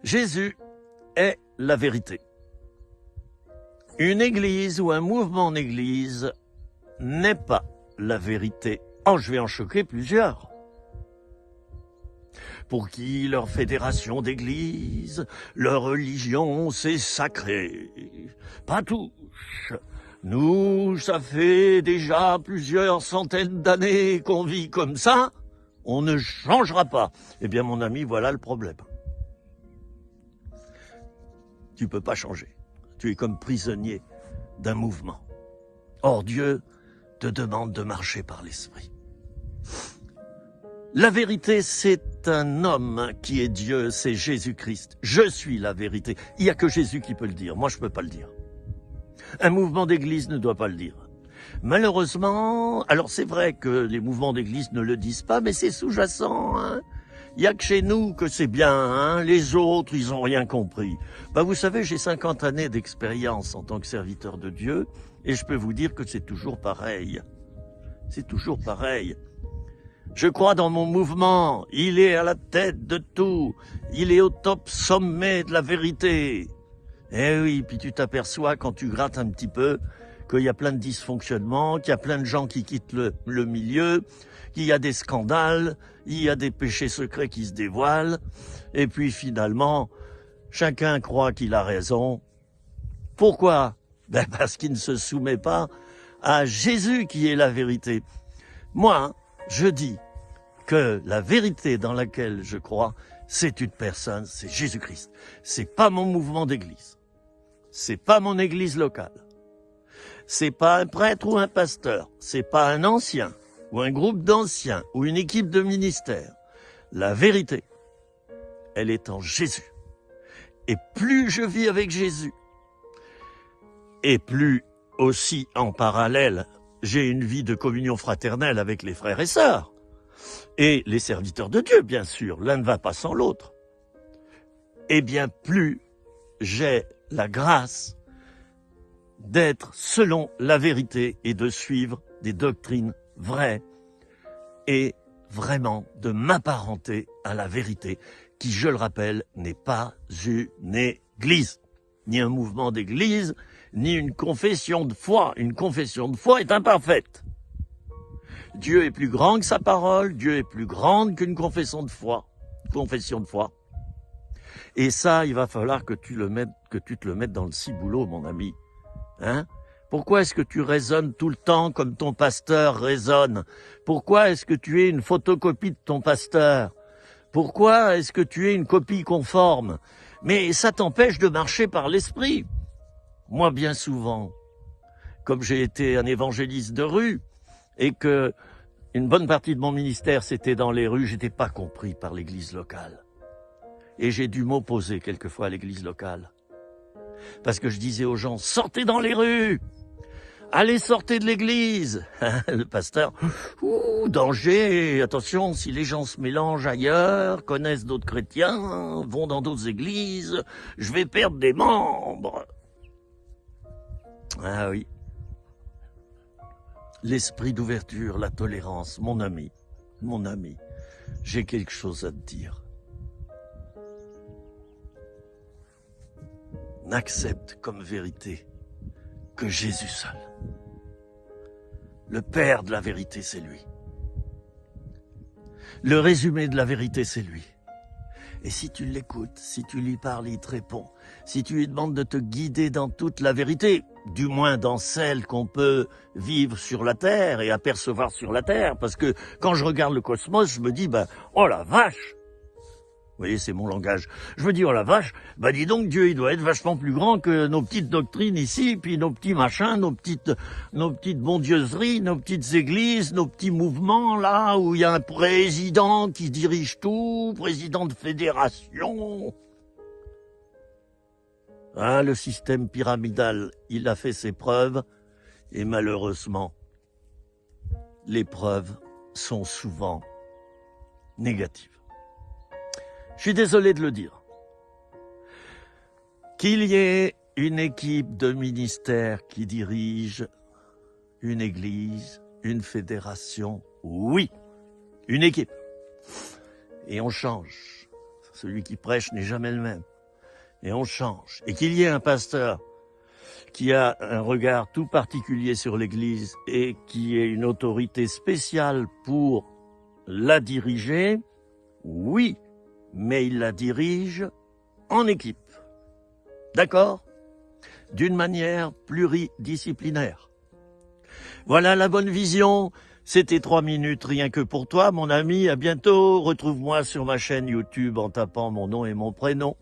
Jésus est la vérité. Une église ou un mouvement d'église n'est pas la vérité. Oh, je vais en choquer plusieurs. Pour qui leur fédération d'églises, leur religion, c'est sacré. Pas tous. Nous, ça fait déjà plusieurs centaines d'années qu'on vit comme ça. On ne changera pas. Eh bien, mon ami, voilà le problème. Tu peux pas changer. Tu es comme prisonnier d'un mouvement. Or, Dieu te demande de marcher par l'Esprit. La vérité, c'est un homme qui est Dieu, c'est Jésus-Christ. Je suis la vérité. Il n'y a que Jésus qui peut le dire. Moi, je ne peux pas le dire. Un mouvement d'église ne doit pas le dire. Malheureusement, alors c'est vrai que les mouvements d'église ne le disent pas, mais c'est sous-jacent. Hein. Il n'y a que chez nous que c'est bien. Hein. Les autres, ils n'ont rien compris. Vous savez, j'ai 50 années d'expérience en tant que serviteur de Dieu, et je peux vous dire que c'est toujours pareil. C'est toujours pareil. Je crois dans mon mouvement, il est à la tête de tout, il est au top sommet de la vérité. Eh oui, puis tu t'aperçois quand tu grattes un petit peu qu'il y a plein de dysfonctionnements, qu'il y a plein de gens qui quittent le milieu, qu'il y a des scandales, il y a des péchés secrets qui se dévoilent, et puis finalement, chacun croit qu'il a raison. Pourquoi? Parce qu'il ne se soumet pas à Jésus qui est la vérité. Moi, je dis que la vérité dans laquelle je crois, c'est une personne, c'est Jésus-Christ. C'est pas mon mouvement d'église. C'est pas mon église locale. C'est pas un prêtre ou un pasteur. C'est pas un ancien ou un groupe d'anciens ou une équipe de ministère. La vérité, elle est en Jésus. Et plus je vis avec Jésus, et plus aussi en parallèle, j'ai une vie de communion fraternelle avec les frères et sœurs. Et les serviteurs de Dieu, bien sûr, l'un ne va pas sans l'autre. Eh bien, plus j'ai la grâce d'être selon la vérité et de suivre des doctrines vraies et vraiment de m'apparenter à la vérité qui, je le rappelle, n'est pas une église, ni un mouvement d'église, ni une confession de foi. Une confession de foi est imparfaite. Dieu est plus grand que sa parole, Dieu est plus grande qu'une confession de foi. Et ça, il va falloir que tu te le mettes dans le ciboulot, mon ami. Hein? Pourquoi est-ce que tu raisonnes tout le temps comme ton pasteur raisonne? Pourquoi est-ce que tu es une photocopie de ton pasteur? Pourquoi est-ce que tu es une copie conforme? Mais ça t'empêche de marcher par l'esprit. Moi, bien souvent, comme j'ai été un évangéliste de rue, et que une bonne partie de mon ministère, c'était dans les rues, j'étais pas compris par l'église locale. Et j'ai dû m'opposer quelquefois à l'église locale. Parce que je disais aux gens, sortez dans les rues! Allez, sortez de l'église! Le pasteur, danger, attention, si les gens se mélangent ailleurs, connaissent d'autres chrétiens, vont dans d'autres églises, je vais perdre des membres. Ah oui. L'esprit d'ouverture, la tolérance, mon ami, j'ai quelque chose à te dire. N'accepte comme vérité que Jésus seul. Le Père de la vérité, c'est lui. Le résumé de la vérité, c'est lui. Et si tu l'écoutes, si tu lui parles, il te répond. Si tu lui demandes de te guider dans toute la vérité, du moins dans celle qu'on peut vivre sur la Terre et apercevoir sur la Terre, parce que quand je regarde le cosmos, je me dis, oh la vache! Vous voyez, c'est mon langage. Je me dis, oh la vache, dis donc, Dieu, il doit être vachement plus grand que nos petites doctrines ici, puis nos petits machins, nos petites bondieuseries, nos petites églises, nos petits mouvements, là, où il y a un président qui dirige tout, président de fédération. Ah, le système pyramidal, il a fait ses preuves, et malheureusement, les preuves sont souvent négatives. Je suis désolé de le dire. Qu'il y ait une équipe de ministères qui dirige une église, une fédération, oui, une équipe. Et on change. Celui qui prêche n'est jamais le même. et on change, et qu'il y ait un pasteur qui a un regard tout particulier sur l'Église et qui ait une autorité spéciale pour la diriger, oui, mais il la dirige en équipe. D'accord? D'une manière pluridisciplinaire. Voilà la bonne vision. C'était 3 minutes rien que pour toi, mon ami. À bientôt. Retrouve-moi sur ma chaîne YouTube en tapant mon nom et mon prénom.